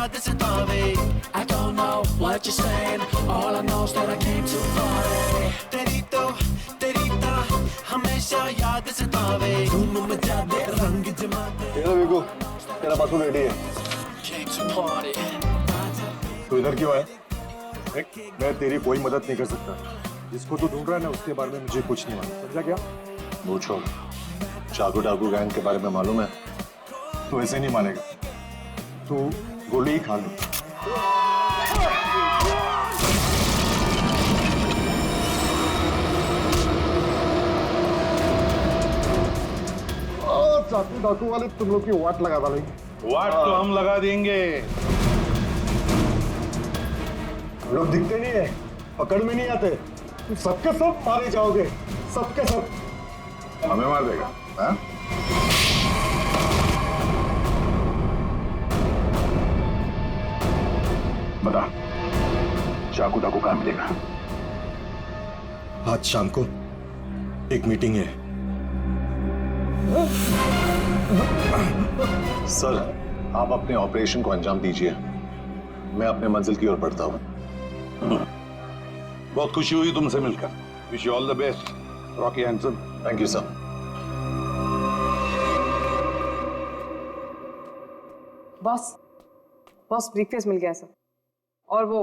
याद सतावे I don't know what you're saying All I know is that I came too far तेरी तो हमेशा याद सतावे धूम मचा दे रंग जमा दे ये देखो तेरा पासपोर्ट रेडी है Came to party तू इधर क्यों है मैं तेरी कोई मदद नहीं कर सकता जिसको तू ढूंढ रहा है ना उसके बारे में मुझे कुछ नहीं मालूम समझा क्या पूछो चाकू डाकू गैंग के बारे में मालूम है तू ऐसे नहीं मानेगा तू गोली ही खा लो चाकू डाकू वाले तुम लोग की वाट लगा डालेंगे वाट तो हम लगा देंगे हम लोग दिखते नहीं है पकड़ में नहीं आते तुम सबके सब मारे जाओगे सबके सब हमें मार देगा हाँ? बता चाकू डाकू कहाँ मिलेगा आज शाम को एक मीटिंग है सर आप अपने ऑपरेशन को अंजाम दीजिए मैं अपने मंजिल की ओर बढ़ता हूं बहुत खुशी हुई तुमसे मिलकर wish you all the best Rocky handsome thank you sir boss briefcase मिल गया सर और वो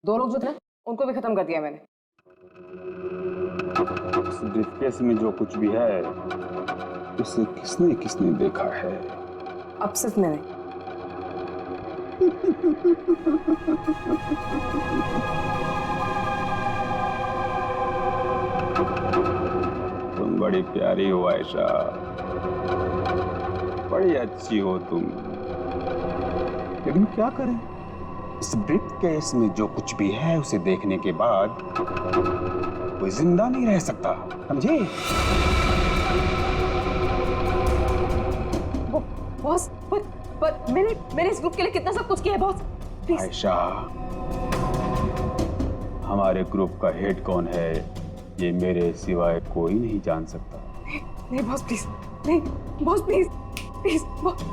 दो लोग जो थे उनको भी खत्म कर दिया मैंने इस ब्रीफकेस में जो कुछ भी है उसे किसने किसने देखा है अब सिर्फ मैंने तुम बड़ी प्यारी हो आयशा बड़ी अच्छी हो तुम लेकिन क्या करें इस ब्रीफकेस में जो कुछ भी है उसे देखने के बाद कोई जिंदा नहीं रह सकता समझे बॉस पर मैंने इस ग्रुप के लिए कितना सब कुछ किया है बॉस प्लीज आयशा हमारे ग्रुप का हेड कौन है ये मेरे सिवाय कोई नहीं जान सकता नहीं बॉस प्लीज नहीं boss please please boss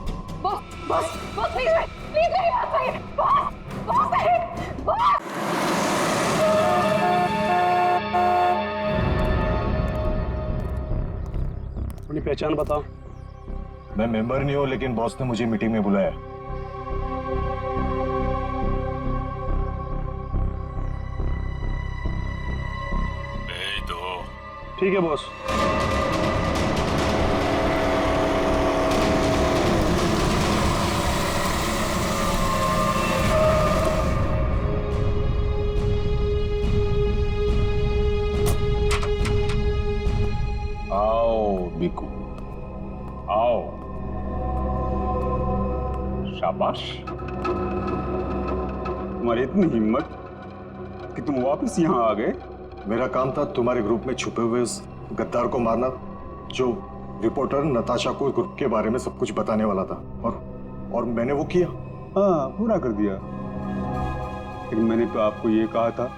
please मेरी बात सुनिए बॉस अपनी पहचान बताओ मैं मेंबर नहीं हूं लेकिन बॉस ने मुझे मीटिंग में बुलाया भेज दो ठीक है बॉस बिकू आओ शाबाश तुम्हारी इतनी हिम्मत कि तुम वापस यहाँ आ गए मेरा काम था तुम्हारे ग्रुप में छुपे हुए उस गद्दार को मारना जो रिपोर्टर नताशा को ग्रुप के बारे में सब कुछ बताने वाला था और मैंने वो किया हाँ पूरा कर दिया लेकिन मैंने तो आपको ये कहा था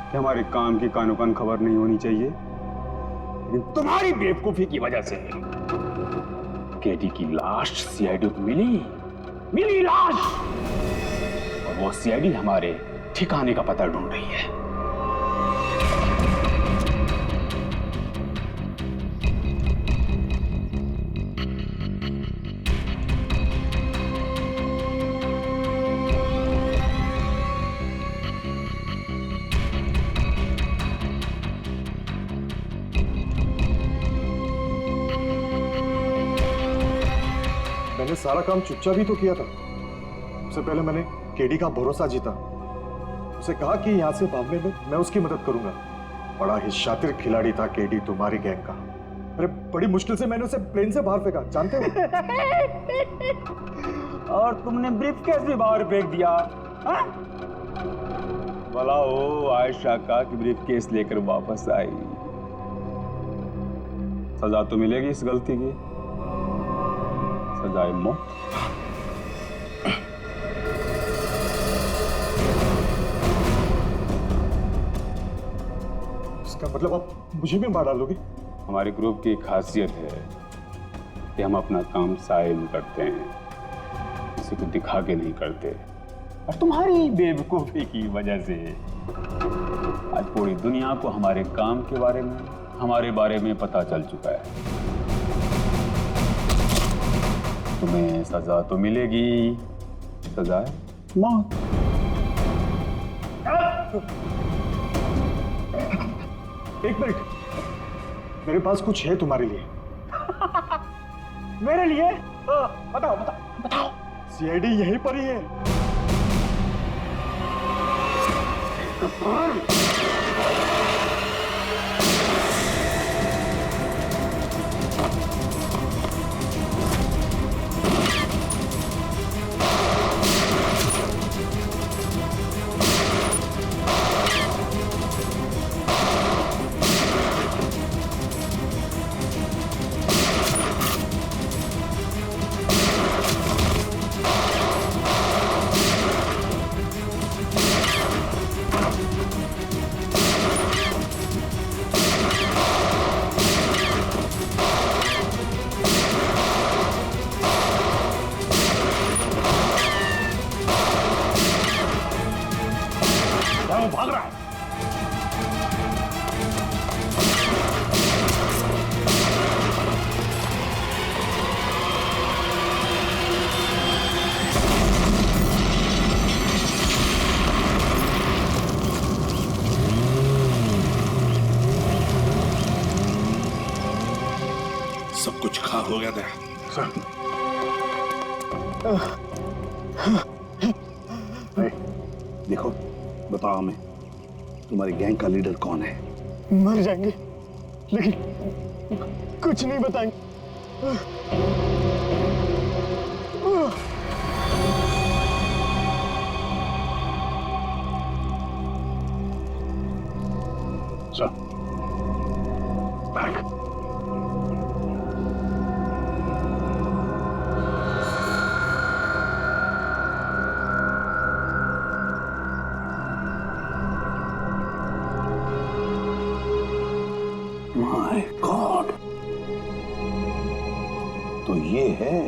कि हमारे काम की कानो कान खबर नहीं होनी चाहिए तुम्हारी बेवकूफी की वजह से केटी की लाश सीआईडी को मिली लाश और वो सीआईडी हमारे ठिकाने का पता ढूंढ रही है मैंने सारा काम चुपचाप ही तो किया था सबसे पहले मैंने केडी का भरोसा जीता उसे कहा कि यहाँ से भागने में मैं उसकी मदद करूंगा बड़ा ही शातिर खिलाड़ी था केडी तुम्हारी गैंग का अरे बड़ी मुश्किल से मैंने उसे प्लेन से बाहर फेंका जानते हो और तुमने ब्रीफकेस भी बाहर फेंक दिया भला हो आयशा का कि ब्रीफ केस लेकर वापस आई। सजा तो मिलेगी इस गलती की, सजाए मौत। इसका मतलब आप मुझे भी मार डालोगे? हमारे ग्रुप की खासियत है कि हम अपना काम साए में करते हैं, किसी को दिखा के नहीं करते। और तुम्हारी बेवकूफी की वजह से आज पूरी दुनिया को हमारे काम के बारे में, हमारे बारे में पता चल चुका है। तुम्हें सजा तो मिलेगी, सजा है मौत। एक मिनट, मेरे पास कुछ है तुम्हारे लिए। मेरे लिए? बताओ बताओ बताओ। सीआईडी यहीं पर ही है। वो भाग रहा है। सब कुछ खाक हो गया था। देखो, बताओ हमें, तुम्हारी गैंग का लीडर कौन है? मर जाएंगे लेकिन कुछ नहीं बताएंगे। चल बैक। माय गॉड, तो ये है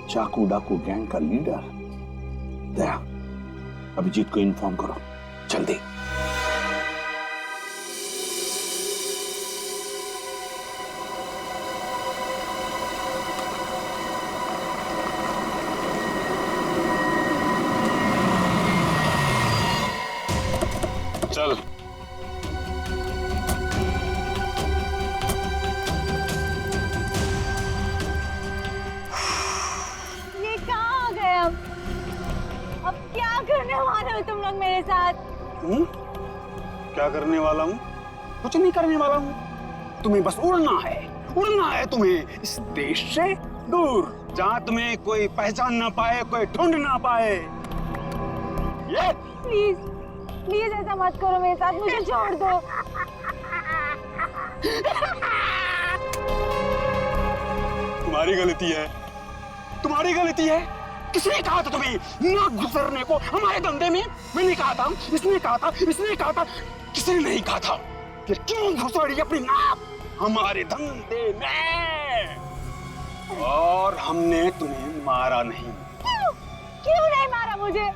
चाकू डाकू गैंग का लीडर। दया, अभिजीत को इन्फॉर्म करो जल्दी। चल ये कहाँ आ गए हम? अब क्या करने वाले हो तुम लोग मेरे साथ? क्या करने वाला हूँ? कुछ नहीं करने वाला हूँ। तुम्हें बस उड़ना है तुम्हें इस देश से दूर, जहाँ तुम्हें कोई पहचान ना पाए, कोई ढूंढ ना पाए। ये प्लीज प्लीज ऐसा मत करो मेरे साथ, मुझे छोड़ दो। तुम्हारी गलती है, तुम्हारी गलती है। किसने कहा था तुम्हें ना गुजरने को हमारे धंधे में? मैंने कहा था, इसने कहा था, इसने कहा था, किसी ने नहीं कहा था। फिर क्यों घुसड़ी अपनी नाक हमारे धंधे में? और हमने तुम्हें मारा नहीं। क्यों क्यों नहीं मारा मुझे?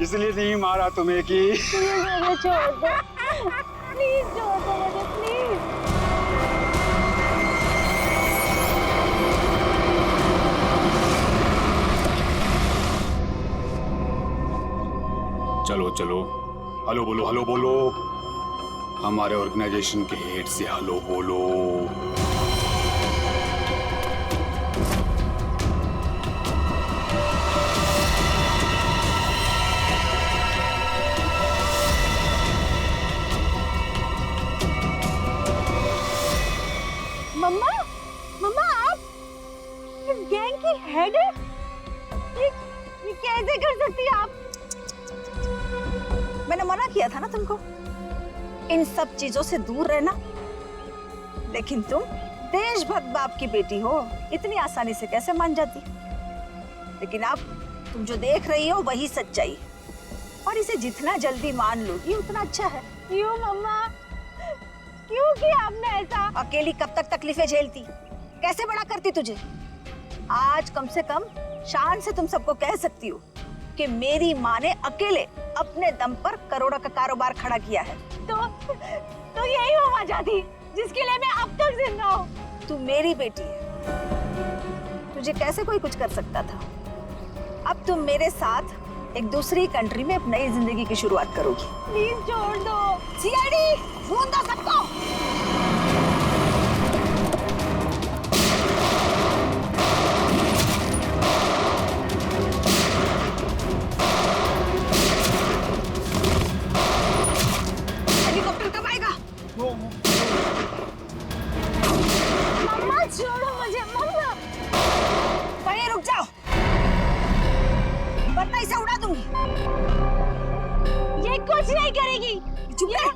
इसलिए नहीं मारा तुम्हें कि प्लीज मुझे छोड़ दो, प्लीज छोड़ दो मुझे, प्लीज। चलो चलो, हेलो बोलो, हेलो बोलो। हमारे ऑर्गेनाइजेशन के हेड से हेलो बोलो। मम्मा, मम्मा आप इस गैंग की हेड है? ये मना किया था ना तुमको इन सब चीजों से दूर रहना, लेकिन तुम देशभक्त बाप की बेटी हो, इतनी आसानी से कैसे मान जाती? लेकिन अब तुम जो देख रही हो वही सच्चाई, और इसे जितना जल्दी मान लोगी उतना अच्छा है। क्यों मम्मा, क्यों किया आपने ऐसा? अकेली कब तक तकलीफें झेलती, कैसे बड़ा करती तुझे? आज कम से कम शान से तुम सबको कह सकती हो कि मेरी माँ ने अकेले अपने दम पर करोड़ों का कारोबार खड़ा किया है। तो यही हो वजह थी जिसके लिए मैं अब तक जिंदा हूँ। तू मेरी बेटी है, तुझे कैसे कोई कुछ कर सकता था? अब तुम मेरे साथ एक दूसरी कंट्री में एक नई जिंदगी की शुरुआत करोगी। प्लीज छोड़ दो। सीआईडी ढूंढ दो सबको। हेलीकॉप्टर कब आएगा? मम्मा छोड़ो मुझे मम्मा। वहीं रुक जाओ, वरना इसे उड़ा दूंगी। ये कुछ नहीं करेगी। चुप रह।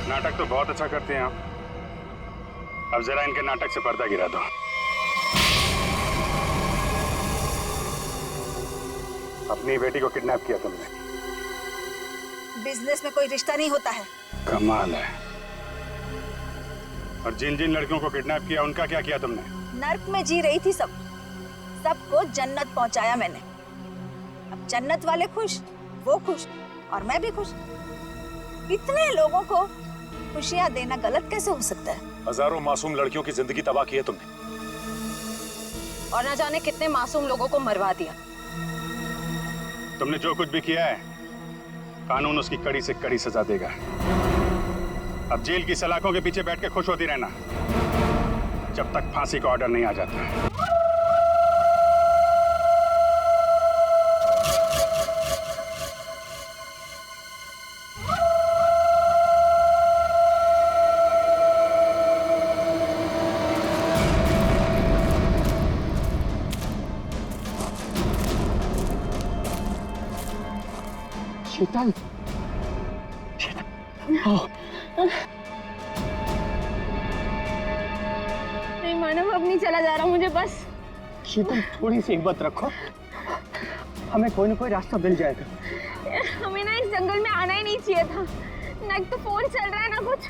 नाटक तो बहुत अच्छा करते हैं आप, अब जरा इनके नाटक से पर्दा गिरा दो। अपनी बेटी को किडनैप किया तुमने। बिजनेस में कोई रिश्ता नहीं होता है। कमाल है। और जिन जिन लड़कियों को किडनैप किया उनका क्या किया तुमने? नर्क में जी रही थी सबको जन्नत पहुंचाया मैंने। अब जन्नत वाले खुश, वो खुश और मैं भी खुश। इतने लोगों को खुशियां देना गलत कैसे हो सकता है? हजारों मासूम लड़कियों की जिंदगी तबाह की है तुमने, और ना जाने कितने मासूम लोगों को मरवा दिया। तुमने जो कुछ भी किया है, कानून उसकी कड़ी से कड़ी सजा देगा। अब जेल की सलाखों के पीछे बैठ के खुश होती रहना जब तक फांसी का ऑर्डर नहीं आ जाता। शीतल, नहीं मानव, अब नहीं चला जा रहा मुझे बस। शीतल थोड़ी सी हिम्मत रखो, हमें कोई ना कोई रास्ता मिल जाएगा। हमें ना इस जंगल में आना ही नहीं चाहिए था। ना एक तो फोन चल रहा है ना कुछ,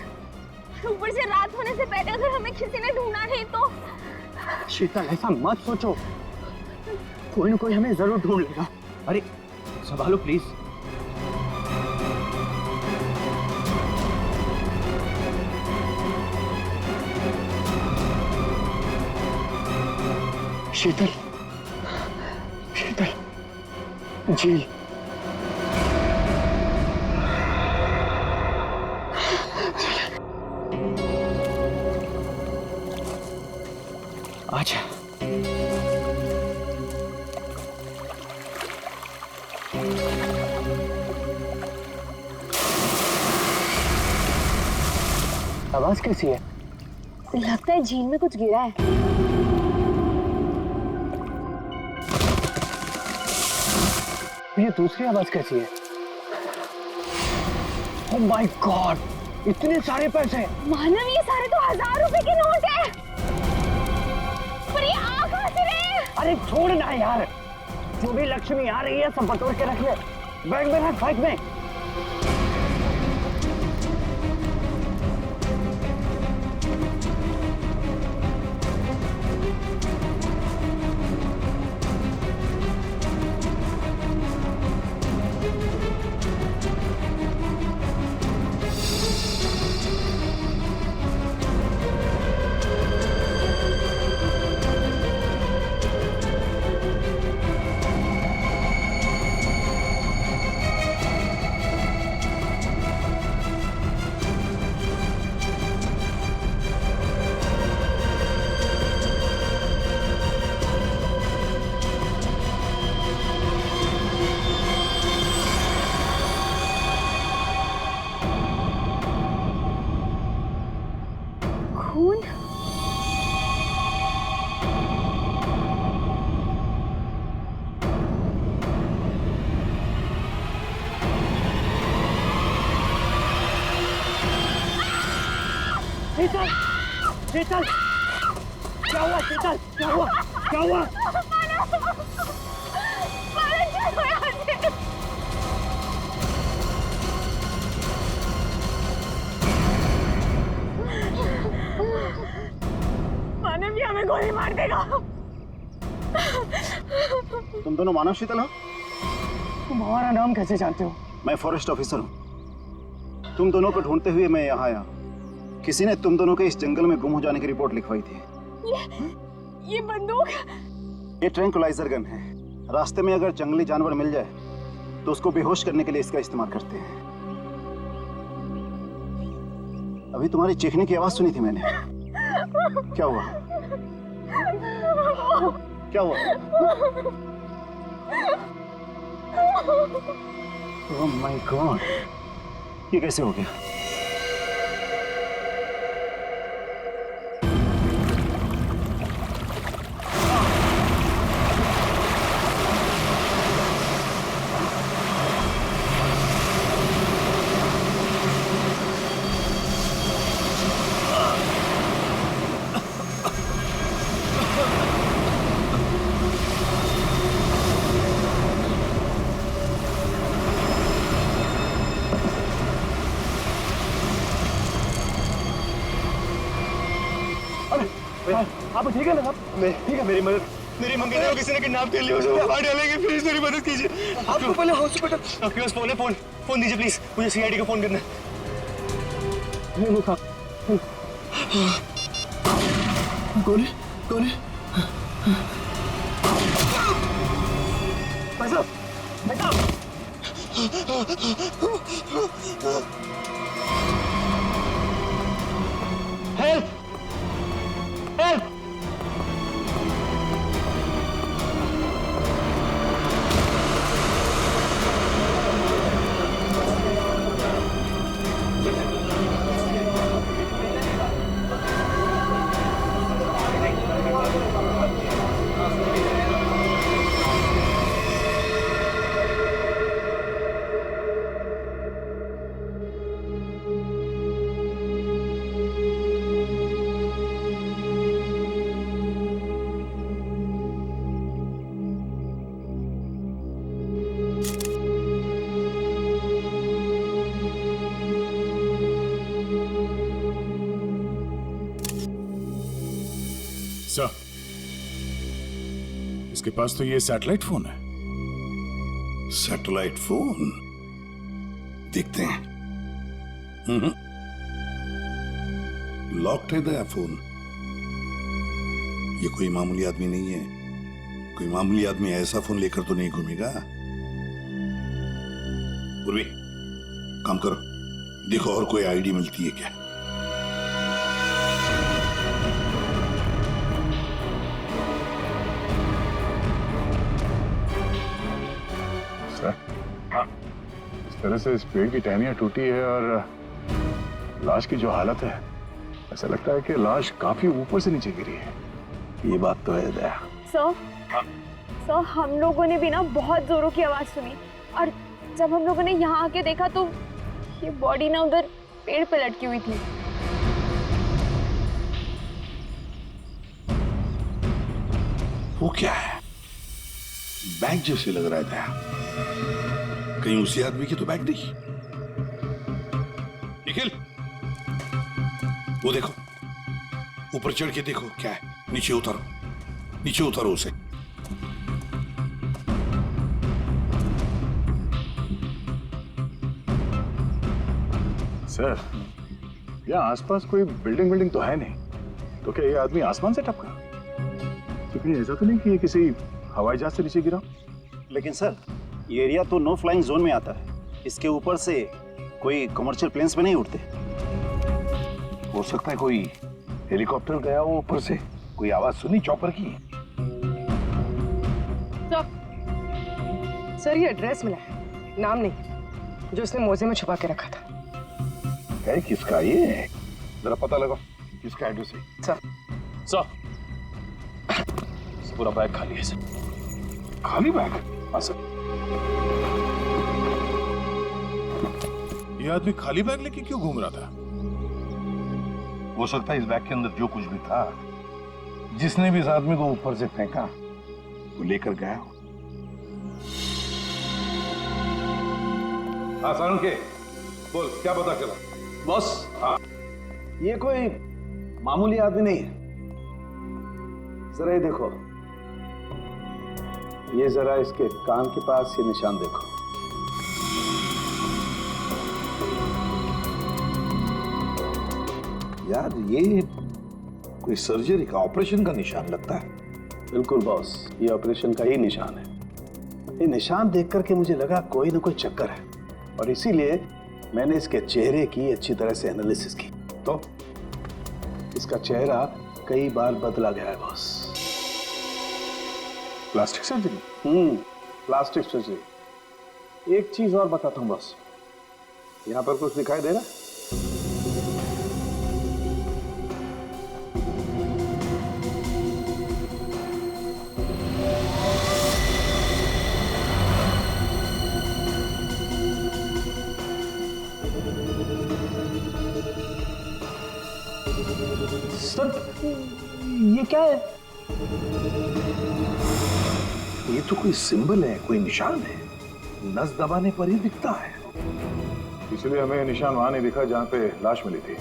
ऊपर से रात होने से पहले अगर हमें किसी ने ढूंढा नहीं तो। शीतल ऐसा मत सोचो, कोई ना कोई हमें जरूर ढूंढ लेगा। अरे संभालो प्लीज। शीतल, शीतल जी, अच्छा आवाज कैसी है? लगता है झील में कुछ गिरा है। ये दूसरी आवाज कैसी है? ओह माय गॉड, इतने सारे पैसे! मानव, ये सारे तो 1000 रुपए के नोट हैं। पर ये आ कहां से रहे हैं? अरे छोड़ ना यार, जो भी लक्ष्मी आ रही है सब बटोर के रख ले। बैग में रख, बैग में। शीतल, शीतल, क्या हुआ शीतल? क्या हुआ? क्या हुआ? मानव भी हमें गोली मार देगा। तुम दोनों मानव शीतल हो? तुम हमारा नाम कैसे जानते हो? मैं फॉरेस्ट ऑफिसर हूँ। तुम दोनों को ढूंढते हुए मैं यहाँ आया। किसी ने तुम दोनों के इस जंगल में गुम हो जाने की रिपोर्ट लिखवाई थी। ये बंदूक? ये ट्रैंकुलाइजर गन है। रास्ते में अगर जंगली जानवर मिल जाए तो उसको बेहोश करने के लिए इसका इस्तेमाल करते हैं। अभी तुम्हारी चीखने की आवाज सुनी थी मैंने। क्या हुआ? क्या हुआ? ओह माय गॉड, ये कैसे हो गया? आप ठीक है ना? मैं ठीक है। मेरी मंगेतर को किसी ने किडनैप कर लिया, उसे मार डालेंगे। प्लीज मेरी मदद कीजिए। आपको पहले हॉस्पिटल, आपके पास फोन है? फोन दीजिए प्लीज, मुझे सीआईडी को फोन करना है। गोली गोली भाई साहब, भाई साहब, हेल्प हेल्प। सर, इसके पास तो ये सैटेलाइट फोन है। सैटेलाइट फोन देखते हैं। लॉक्ड है दया फोन। ये कोई मामूली आदमी नहीं है। कोई मामूली आदमी ऐसा फोन लेकर तो नहीं घूमेगा। पूर्वी, काम करो, देखो और कोई आईडी मिलती है क्या। इस तरह से इस पेड़ की टहनियां टूटी है और लाश की जो हालत है, ऐसा लगता है कि लाश काफी ऊपर से नीचे गिरी है। ये बात तो है दया। सर, हम लोगों ने भी ना बहुत जोरों की आवाज सुनी और जब हम लोगों ने यहाँ आके देखा तो ये बॉडी ना उधर पेड़ पे लटकी हुई थी। वो क्या है? बैग जैसे लग रहा था। कहीं उसी आदमी की तो बैग नहीं। निखिल, वो देखो, ऊपर चढ़ के देखो क्या है। नीचे उतारो, नीचे उतारो उसे। सर, यहाँ आसपास कोई बिल्डिंग तो है नहीं, तो क्या ये आदमी आसमान से टपका? क्योंकि ऐसा तो नहीं कि ये किसी हवाई जहाज से नीचे गिरा। लेकिन सर, ये एरिया तो नो फ्लाइंग जोन में आता है। इसके ऊपर से कोई कमर्शियल प्लेन्स में नहीं उड़ते। हो सकता है कोई हेलीकॉप्टर गया हो ऊपर से। कोई आवाज सुनी चॉपर की? सर, ये एड्रेस मिला है, नाम नहीं, जो उसने मोजे में छुपा के रखा था। है किसका ये? जरा पता लगाओ किसका एड्रेस है। सर, पूरा बैग खाली है सर। खाली बैग? हाँ सर। ये आदमी खाली बैग लेके क्यों घूम रहा था? हो सकता है इस बैग के अंदर जो कुछ भी था, जिसने भी इस आदमी को ऊपर से फेंका, वो लेकर गया हो। हाँ सारुण के, बोल क्या पता चला? बॉस, हाँ ये कोई मामूली आदमी नहीं है। जरा ये देखो, ये जरा इसके कान के पास ये निशान देखो। यार ये कोई सर्जरी का, ऑपरेशन का निशान लगता है। बिल्कुल बॉस, ये ऑपरेशन का ही निशान है। ये निशान देख करके मुझे लगा कोई ना कोई चक्कर है, और इसीलिए मैंने इसके चेहरे की अच्छी तरह से एनालिसिस की, तो इसका चेहरा कई बार बदला गया है boss. Plastic surgery? Plastic surgery. एक चीज और बताता हूँ बॉस, यहाँ पर कुछ दिखाई दे रहा है? सर, ये क्या है? ये तो कोई सिंबल है, कोई निशान है, नस दबाने पर ही दिखता है। इसलिए हमें निशान वहां नहीं दिखा जहां पे लाश मिली थी।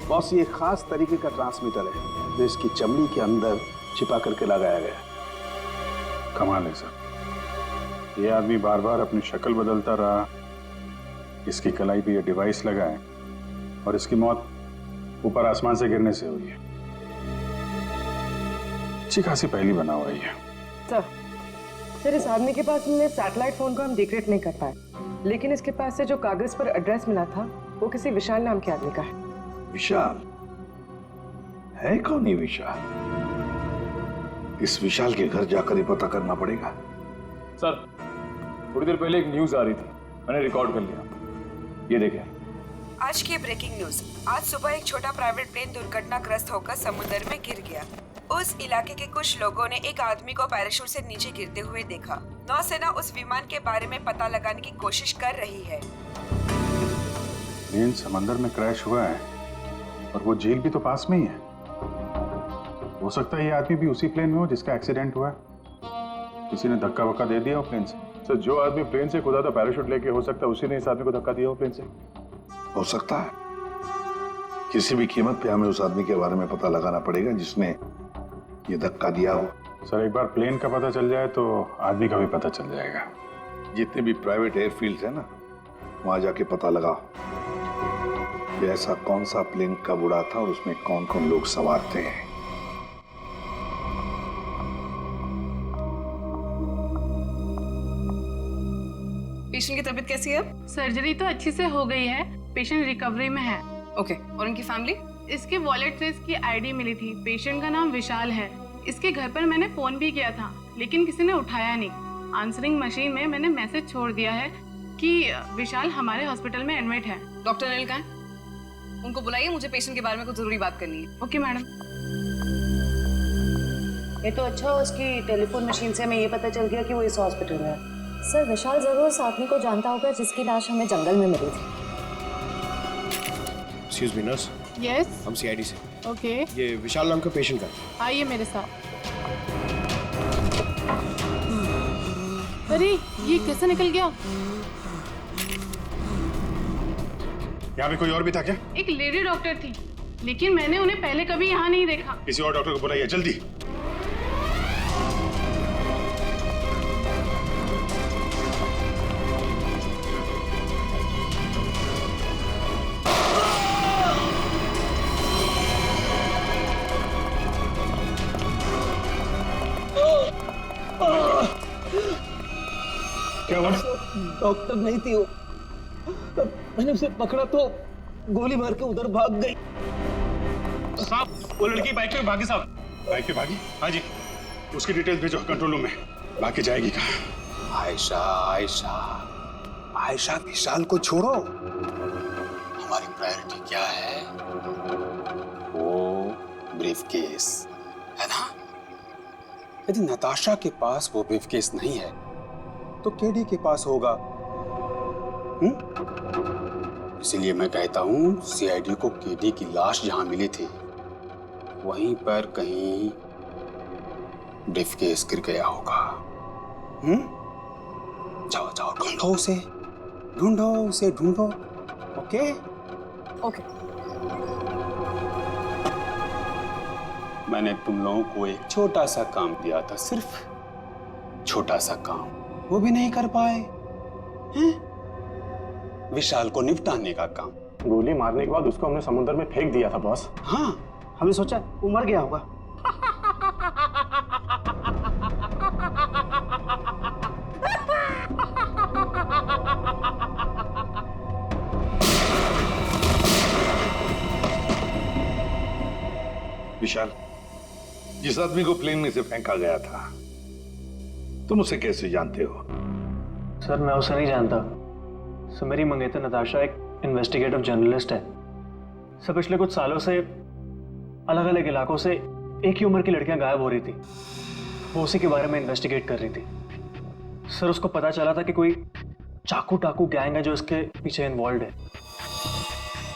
बॉस, ये खास तरीके का ट्रांसमीटर है जो इसकी चमड़ी के अंदर छिपा करके लगाया गया। कमाल है सर, ये आदमी बार बार अपनी शक्ल बदलता रहा, इसकी कलाई पे ये डिवाइस लगा है, और इसकी मौत ऊपर आसमान से गिरने से हुई है। अच्छी खासी पहली बना हुआ है। सर, इस आदमी के पास मिले सैटेलाइट फोन को हम डिक्रिप्ट नहीं कर पाए, लेकिन इसके पास से जो कागज पर एड्रेस मिला था वो किसी विशाल नाम के आदमी का है। विशाल है? कौन है विशाल? इस विशाल के घर जाकर ही पता करना पड़ेगा। सर, थोड़ी देर पहले एक न्यूज आ रही थी, मैंने रिकॉर्ड कर लिया, ये देखें। आज की ब्रेकिंग न्यूज। आज सुबह एक छोटा प्राइवेट प्लेन दुर्घटनाग्रस्त होकर समुद्र में गिर गया। उस इलाके के कुछ लोगों ने एक आदमी को पैराशूट से नीचे गिरते हुए देखा। नौसेना उस विमान के बारे में पता लगाने की कोशिश कर रही है। प्लेन समंदर में क्रैश हुआ है और वो झील भी तो पास में ही है। हो सकता है ये आदमी भी उसी प्लेन में हो जिसका एक्सीडेंट हुआ है। किसी ने धक्का वक्का दे दिया हो प्लेन से। सर, जो आदमी प्लेन से कूदा था पैराशूट लेके, हो सकता है उसी ने इस आदमी को धक्का दिया हो प्लेन से। हो सकता है। किसी भी कीमत पे हमें उस आदमी के बारे में पता लगाना पड़ेगा जिसने ये धक्का दिया हो। सर, एक बार प्लेन का पता चल जाए तो आदमी का भी पता चल जाएगा। जितने भी प्राइवेट एयरफील्ड है ना, वहां जाके पता लगाओ कि ऐसा कौन सा प्लेन कब उड़ा था और उसमें कौन कौन लोग सवार थे। पेशेंट की तबीयत कैसी है? सर्जरी तो अच्छी से हो गई है, पेशेंट रिकवरी में है। ओके, और उनकी फैमिली? इसके वॉलेट से इसकी आईडी मिली थी। पेशेंट का नाम विशाल है। इसके घर पर मैंने फोन भी किया था, लेकिन किसी ने उठाया नहीं। आंसरिंग मशीन में मैंने मैसेज छोड़ दिया है कि विशाल हमारे हॉस्पिटल में एडमिट है। डॉक्टर अनिल कहाँ है? उनको बुलाइए, मुझे पेशेंट के बारे में कुछ जरूरी बात करनी है। Okay madam. ये तो अच्छा, उसकी टेलीफोन मशीन से हमें ये पता चल गया कि वो इस हॉस्पिटल में है। सर, विशाल जरूर उस आदमी को जानता होगा जिसकी लाश हमें जंगल में मिली थी। Excuse me nurse. यस, हम सीआईडी से। ओके। ये विशाल नाम का पेशेंट का। आइए मेरे साथ। अरे, ये कैसे निकल गया? यहाँ पे कोई और भी था क्या? एक लेडी डॉक्टर थी, लेकिन मैंने उन्हें पहले कभी यहाँ नहीं देखा। किसी और डॉक्टर को बुलाइए जल्दी। क्या हुआ? डॉक्टर नहीं थी वो, मैंने उसे पकड़ा तो गोली मार के उधर भाग गई। साहब, वो लड़की बाइक पे भागी साहब। बाइक पे भागी? हाँ जी। उसकी डिटेल्स भेजो कंट्रोल रूम में। बाकी जाएगी कहाँ? आयशा, आयशा, आयशा, विशाल को छोड़ो। हमारी प्रायोरिटी क्या है? वो ब्रीफकेस है ना? यदि नताशा के पास वो ब्रीफकेस नहीं है तो केडी के पास होगा। इसीलिए मैं कहता हूँ सीआईडी को केडी की लाश जहां मिली थी वहीं पर कहीं ब्रीफ केस गिर गया होगा। जाओ जाओ ढूंढो उसे ढूंढो। Okay okay. मैंने तुम लोगों को एक छोटा सा काम दिया था, सिर्फ छोटा सा काम, वो भी नहीं कर पाए हैं? विशाल को निपटाने का काम। गोली मारने के बाद उसको हमने समुद्र में फेंक दिया था बॉस। हाँ, हमने सोचा वो मर गया होगा। विशाल, जिस आदमी को प्लेन में से फेंका गया था तुम उसे कैसे जानते हो? सर मैं उसे नहीं जानता। सर मेरी मंगेतर नताशा एक इन्वेस्टिगेटिव जर्नलिस्ट है। सर पिछले कुछ सालों से अलग अलग इलाकों से एक ही उम्र की लड़कियां गायब हो रही थी। वो उसी के बारे में इन्वेस्टिगेट कर रही थी। सर उसको पता चला था कि कोई चाकू टाकू गैंग है जो इसके पीछे इन्वॉल्व है।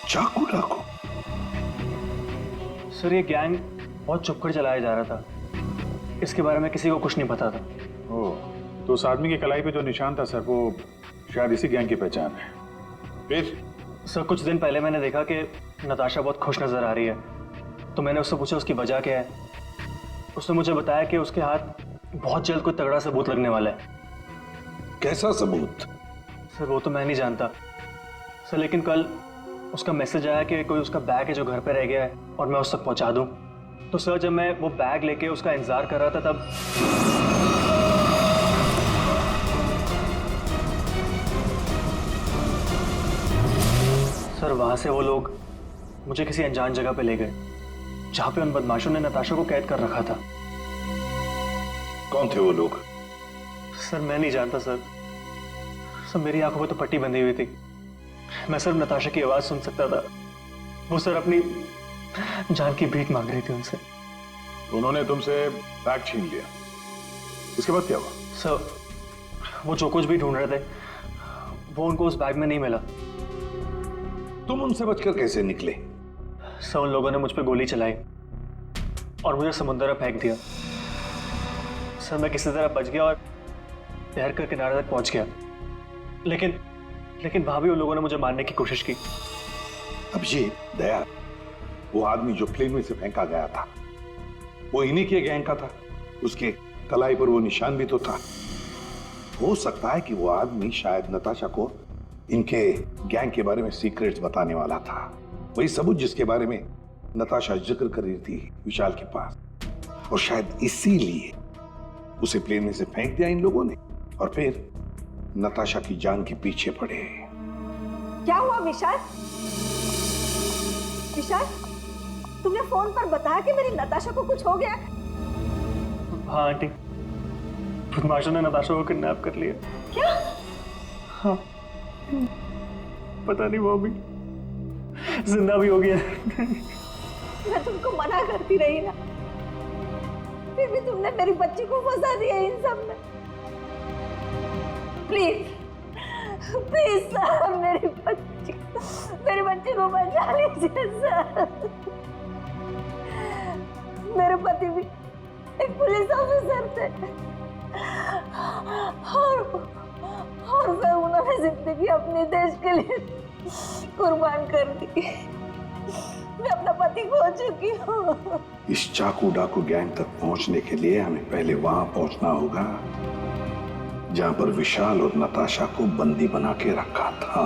चाकू टाकू? सर ये गैंग बहुत चुपकर चलाया जा रहा था, इसके बारे में किसी को कुछ नहीं पता था। ओह, तो उस आदमी की कलाई पे जो निशान था सर वो शायद इसी गैंग की पहचान है। फिर? सर कुछ दिन पहले मैंने देखा कि नताशा बहुत खुश नजर आ रही है, तो मैंने उससे पूछा उसकी वजह क्या है। उसने मुझे बताया कि उसके हाथ बहुत जल्द कोई तगड़ा सबूत लगने वाला है। कैसा सबूत? सर वो तो मैं नहीं जानता सर, लेकिन कल उसका मैसेज आया कि कोई उसका बैग है जो घर पे रह गया है और मैं उस तक पहुंचा दूं। तो सर जब मैं वो बैग लेके उसका इंतजार कर रहा था तब सर वहां से वो लोग मुझे किसी अनजान जगह पे ले गए जहां पे उन बदमाशों ने नताशा को कैद कर रखा था। कौन थे वो लोग? सर मैं नहीं जानता सर। सर मेरी आंखों में तो पट्टी बंधी हुई थी, मैं सिर्फ नताशा की आवाज सुन सकता था। वो सर अपनी जान की भीख मांग रही थी उनसे। तो उन्होंने तुमसे बैग छीन लिया, उसके बाद क्या हुआ? सर वो जो कुछ भी ढूंढ रहे थे वो उनको उस बैग में नहीं मिला। तुम उनसे बचकर कैसे निकले? सर उन लोगों ने मुझ पर गोली चलाई और मुझे समुद्र में फेंक दिया। सर मैं किसी तरह बच गया और तैर कर किनारे तक पहुंच गया, लेकिन वहां भी उन लोगों ने मुझे मारने की कोशिश की। अब ये दया, वो आदमी जो प्लेन में से फेंका गया था वो इन्हीं के गैंग का था। उसके कलाई पर वो निशान भी तो था। हो सकता है कि वो आदमी शायद नताशा को इनके गैंग के बारे में सीक्रेट्स बताने वाला था, वही सबूत जिसके बारे में नताशा जिक्र कर रही थी विशाल के पास। और शायद इसीलिए उसे प्लेन में से फेंक दिया इन लोगों ने और फिर नताशा की जान के पीछे पड़े। क्या हुआ विशाल? विशाल तुमने फोन पर बताया कि मेरी नताशा को कुछ हो गया? हाँ आंटी, बदमाशों ने नताशा को किडनैप कर लिया। क्या? हाँ पता नहीं वो अभी जिंदा भी हो गया। मैं तुमको मना करती रही ना, फिर भी तुमने मेरी बच्ची को फंसा दिया इन सब में। प्लीज प्लीज सर, मेरी बच्ची को बचा लीजिए सर। मेरे पति भी एक पुलिस ऑफिसर थे और सर उन्होंने जिंदगी अपने देश के लिए कुर्बान कर दी। मैं अपना पति खो चुकी हूँ। इस चाकू डाकू गैंग तक पहुंचने के लिए हमें पहले वहां पहुंचना होगा जहां पर विशाल और नताशा को बंदी बना के रखा था।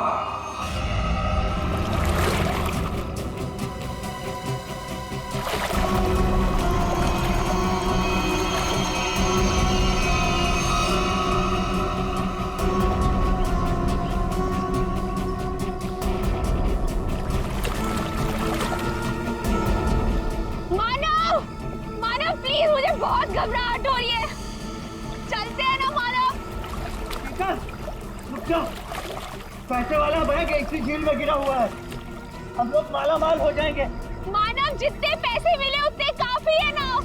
बहुत घबराहट हो रही है, चलते हैं ना मानव? रुक जाओ, पैसे वाला बैग इसी झील में गिरा हुआ है, हम लोग माला माल हो जाएंगे। मानव जितने पैसे मिले उतने काफी है ना,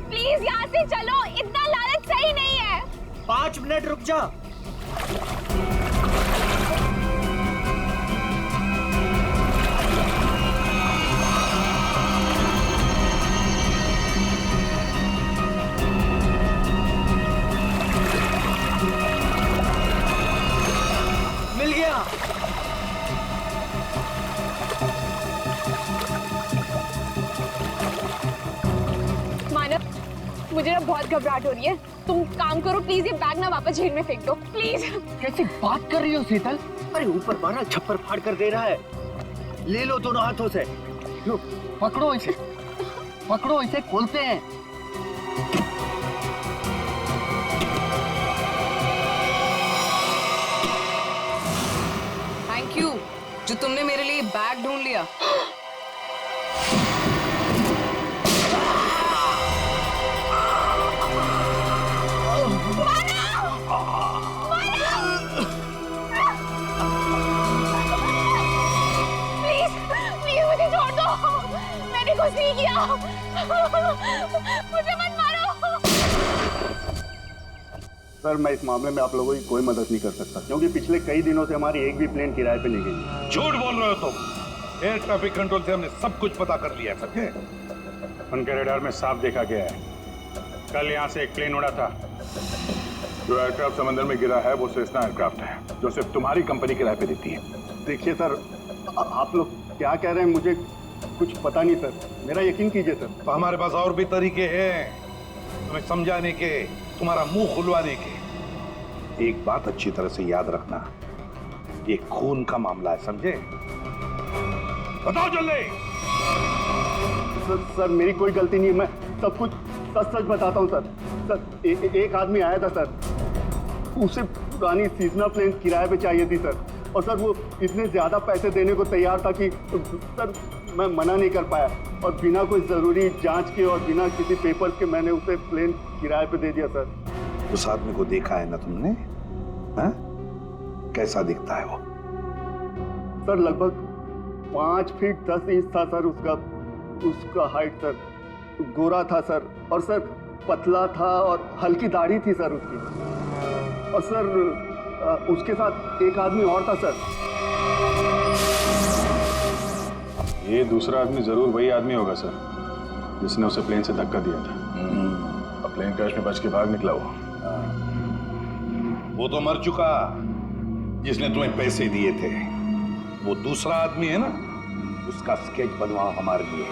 प्लीज यहाँ से चलो, इतना लालच सही नहीं है। 5 मिनट रुक जा। घबराहट हो रही है। तुम काम करो प्लीज, ये बैग ना वापस झील में फेंक दो प्लीज। कैसी बात कर रही हो शीतल? अरे ऊपर मारा छप्पर फाड़ कर दे रहा है। ले लो दोनों हाथों से। लो, पकड़ो इसे, पकड़ो इसे, खोलते हैं। थैंक यू जो तुमने मेरे लिए बैग ढूंढ लिया। कुछ नहीं किया, मुझे मत मारो। सर मैं इस मामले में आप लोगों की कोई मदद नहीं कर सकता क्योंकि पिछले कई दिनों से हमारी एक भी प्लेन किराए पे नहीं गई। झूठ बोल रहे हो तुम। एयर ट्रैफिक कंट्रोल से हमने सब कुछ पता कर लिया है, समझे? उनके रडार में साफ देखा गया है। कल यहाँ से एक प्लेन उड़ा था। जो एयरक्राफ्ट समंदर में गिरा है वो सेस्ना एयरक्राफ्ट है जो सिर्फ तुम्हारी कंपनी किराए पे देती है। देखिए सर, आप लोग क्या कह रहे हैं मुझे कुछ पता नहीं सर, मेरा यकीन कीजिए सर। तो हमारे पास और भी तरीके हैं तुम्हें समझाने के, तुम्हारा मुंह खुलवाने के। एक बात अच्छी तरह से याद रखना, ये खून का मामला है, समझे? बताओ जल्दी। सर मेरी कोई गलती नहीं है, मैं सब कुछ सच सच बताता हूँ सर। सर एक आदमी आया था सर, उसे पुरानी सीजनल प्लेन किराए पे चाहिए थी सर, और सर वो इतने ज्यादा पैसे देने को तैयार था कि सर मैं मना नहीं कर पाया, और बिना कोई जरूरी जांच के और बिना किसी पेपर्स के मैंने उसे प्लेन किराए पे दे दिया सर। उस आदमी को देखा है ना तुमने? हा? कैसा दिखता है वो? सर लगभग 5 फीट 10 इंच था सर उसका हाइट सर। गोरा था सर, और सर पतला था और हल्की दाढ़ी थी सर उसकी, और सर उसके साथ एक आदमी और था सर। ये दूसरा आदमी जरूर वही आदमी होगा सर जिसने उसे प्लेन से धक्का दिया था। अब प्लेन क्रैश में बच के भाग निकला वो तो मर चुका जिसने तुम्हें पैसे दिए थे। वो दूसरा आदमी है ना, उसका स्केच बनवाओ हमारे लिए।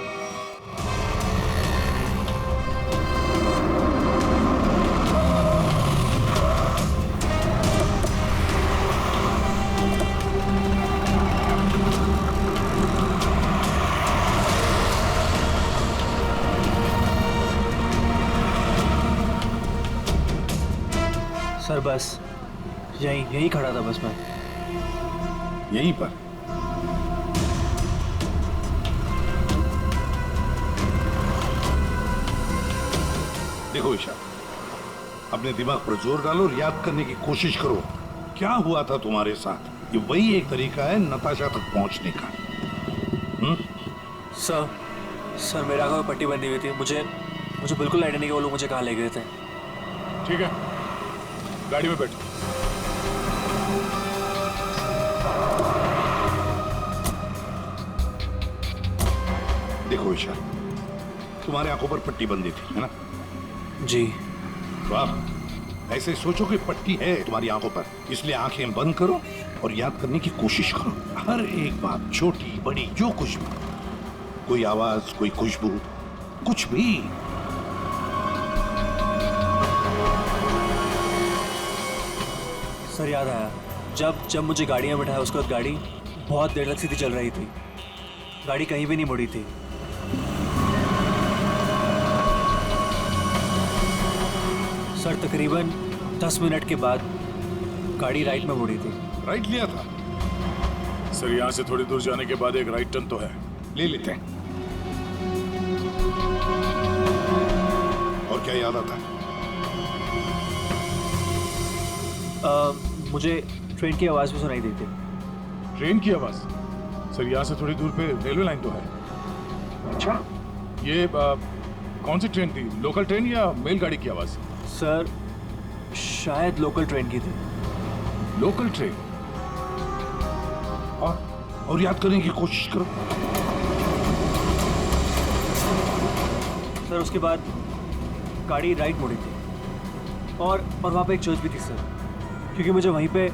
सर बस यहीं खड़ा था बस मैं। यहीं पर? देखो ईशा, अपने दिमाग पर जोर डालो और याद करने की कोशिश करो क्या हुआ था तुम्हारे साथ। ये वही एक तरीका है नताशा तक पहुंचने का। सर मेरे आंखों में पट्टी बंधी हुई थी। मुझे बिल्कुल आइडिया नहीं कि वो लोग मुझे कहाँ ले गए थे। ठीक है, गाड़ी में बैठो। देखो ईशा, तुम्हारे आंखों पर पट्टी बंधी थी, है ना? जी। तो आप ऐसे सोचो कि पट्टी है तुम्हारी आंखों पर, इसलिए आंखें बंद करो और याद करने की कोशिश करो। हर एक बात, छोटी बड़ी जो कुछ भी, कोई आवाज, कोई खुशबू, कुछ भी। सर याद आया, जब मुझे गाड़ी में बैठाया उसके बाद गाड़ी बहुत देर तक सीधी चल रही थी। गाड़ी कहीं भी नहीं मुड़ी थी। सर तकरीबन 10 मिनट के बाद गाड़ी राइट में मुड़ी थी। राइट लिया था? सर यहाँ से थोड़ी दूर जाने के बाद एक राइट टर्न तो है, ले लेते हैं। और क्या याद आता है? मुझे ट्रेन की आवाज भी सुनाई दी थी। ट्रेन की आवाज? सर यहाँ से थोड़ी दूर पे रेलवे लाइन तो है। अच्छा, ये कौन सी ट्रेन थी? लोकल ट्रेन या मेल गाड़ी की आवाज? सर शायद लोकल ट्रेन की थी। Local train? और याद करने की कोशिश करो। सर उसके बाद गाड़ी राइट मुड़ी थी और वहाँ पे एक चर्च भी थी सर, क्योंकि मुझे वहीं पे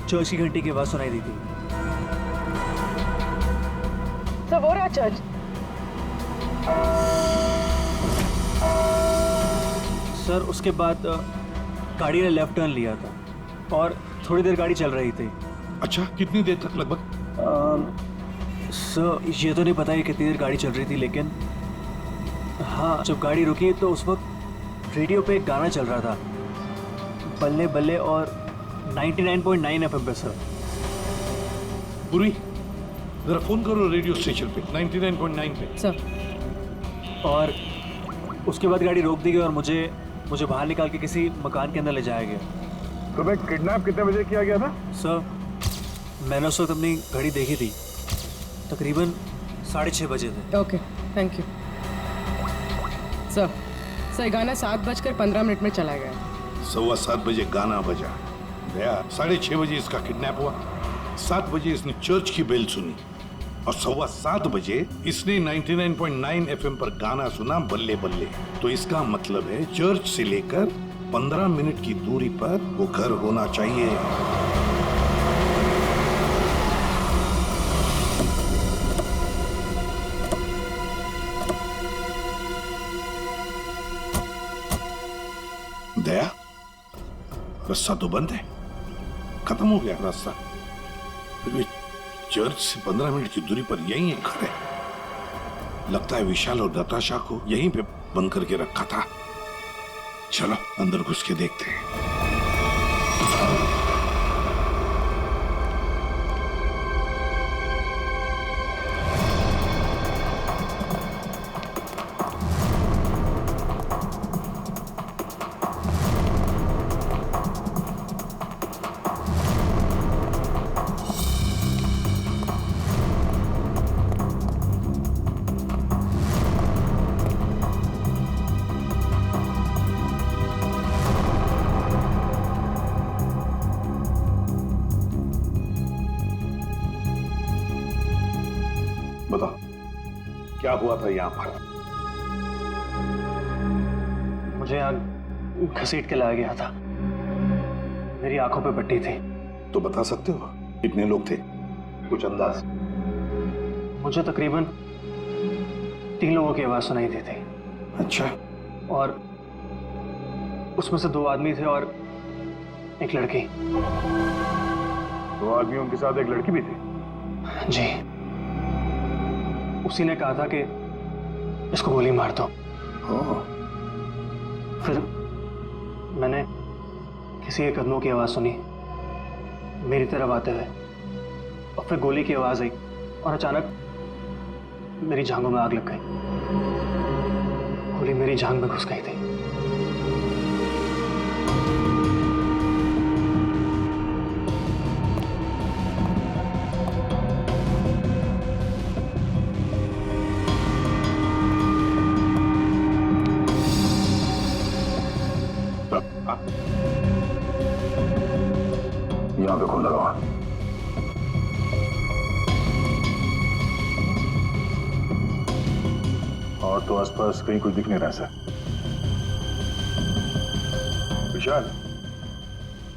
चर्च की घंटी की आवाज़ सुनाई दी थी। सर वो रहा चर्च। सर उसके बाद गाड़ी ने लेफ्ट टर्न लिया था और थोड़ी देर गाड़ी चल रही थी। अच्छा, कितनी देर तक लगभग? सर ये तो नहीं पता कि कितनी देर गाड़ी चल रही थी, लेकिन हाँ जब गाड़ी रुकी तो उस वक्त रेडियो पे एक गाना चल रहा था, बल्ले बल्ले, और 99.9 FM पे सर। पूरी जरा फोन करो रेडियो स्टेशन पे 99.9 पे। सर। और उसके बाद गाड़ी रोक दी गई और मुझे बाहर निकाल के किसी मकान के अंदर ले जाया गया। तुम्हें किडनैप कितने बजे किया गया था? सर मैंने उस वक्त अपनी घड़ी देखी थी, तकरीबन 6:30 बजे थे। Okay, thank you sir. Sir गाना 7:15 में चला गया। 7:15 बजे गाना बजा। दया 6:30 बजे इसका किडनैप हुआ। 7 बजे इसने चर्च की बेल सुनी और 7:15 बजे इसने 99.9 FM पर गाना सुना, बल्ले बल्ले। तो इसका मतलब है चर्च से लेकर 15 मिनट की दूरी पर वो घर होना चाहिए। दया, रास्ता तो बंद है, खत्म हो गया रास्ता। फिर भी चर्च से 15 मिनट की दूरी पर यही एक घर है। लगता है विशाल और नताशा को यहीं पे बंद करके रखा था। चलो अंदर घुस के देखते हैं। बताओ क्या हुआ था यहाँ पर? मुझे यहाँ घसीट के लाया गया था, मेरी आंखों पे पट्टी थी। तो बता सकते हो कितने लोग थे, कुछ अंदाज? मुझे तकरीबन 3 लोगों की आवाज सुनाई दी थी। अच्छा। और उसमें से 2 आदमी थे और एक लड़की। 2 आदमियों के साथ एक लड़की भी थी? जी। उसी ने कहा था कि इसको गोली मार दो। फिर मैंने किसी के कदमों की आवाज सुनी मेरी तरफ आते हुए, और फिर गोली की आवाज आई और अचानक मेरी जांघों में आग लग गई। गोली मेरी जांघ में घुस गई थी। यहाँ पे खून लगा हुआ। और तो आसपास कहीं कुछ दिख नहीं रहा सर। विशाल,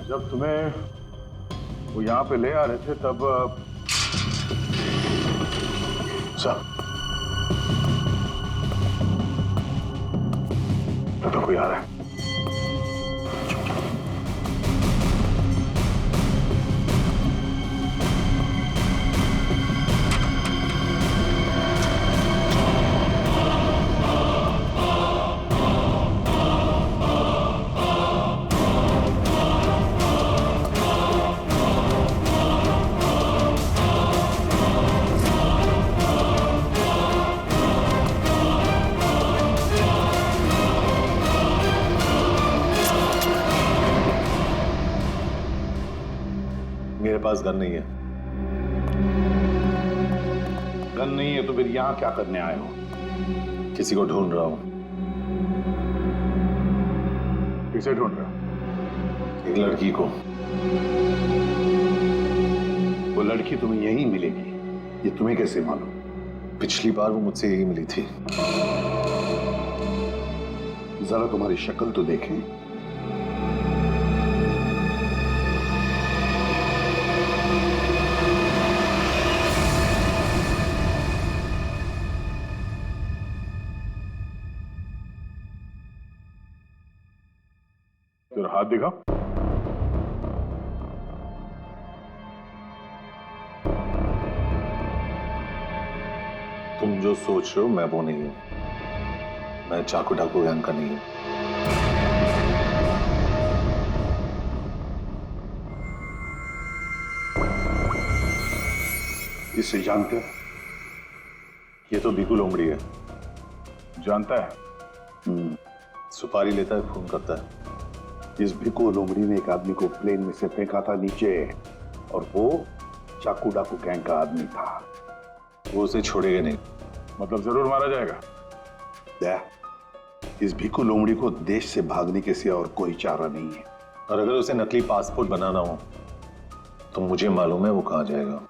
जब तुम्हें वो यहाँ पे ले आ रहे थे तब सर तो कोई आ रहा है। मेरे पास गन नहीं है। गन नहीं है तो फिर यहां क्या करने आए हो? किसी को ढूंढ रहा हूं। किसे ढूंढ रहा? एक लड़की को। वो लड़की तुम्हें यहीं मिलेगी, ये तुम्हें कैसे मालूम? पिछली बार वो मुझसे यही मिली थी। जरा तुम्हारी शक्ल तो देखें। फिर हाथ दिखा। तुम जो सोच रहे हो मैं वो नहीं हूं। मैं चाकू डाकू गैंग का नहीं हूं। इसे जानते हो? ये तो भिखू लोमड़ी है। जानता है? सुपारी लेता है, खून करता है। इस भिखू लोमड़ी ने एक आदमी को प्लेन में से फेंका था नीचे, और वो चाकू डाकू गैंग का आदमी था। वो उसे छोड़ेगा नहीं। मतलब जरूर मारा जाएगा। दया, इस भिखू लोमड़ी को देश से भागने के सिवा और कोई चारा नहीं है। और अगर उसे नकली पासपोर्ट बनाना हो तो मुझे मालूम है वो कहां जाएगा।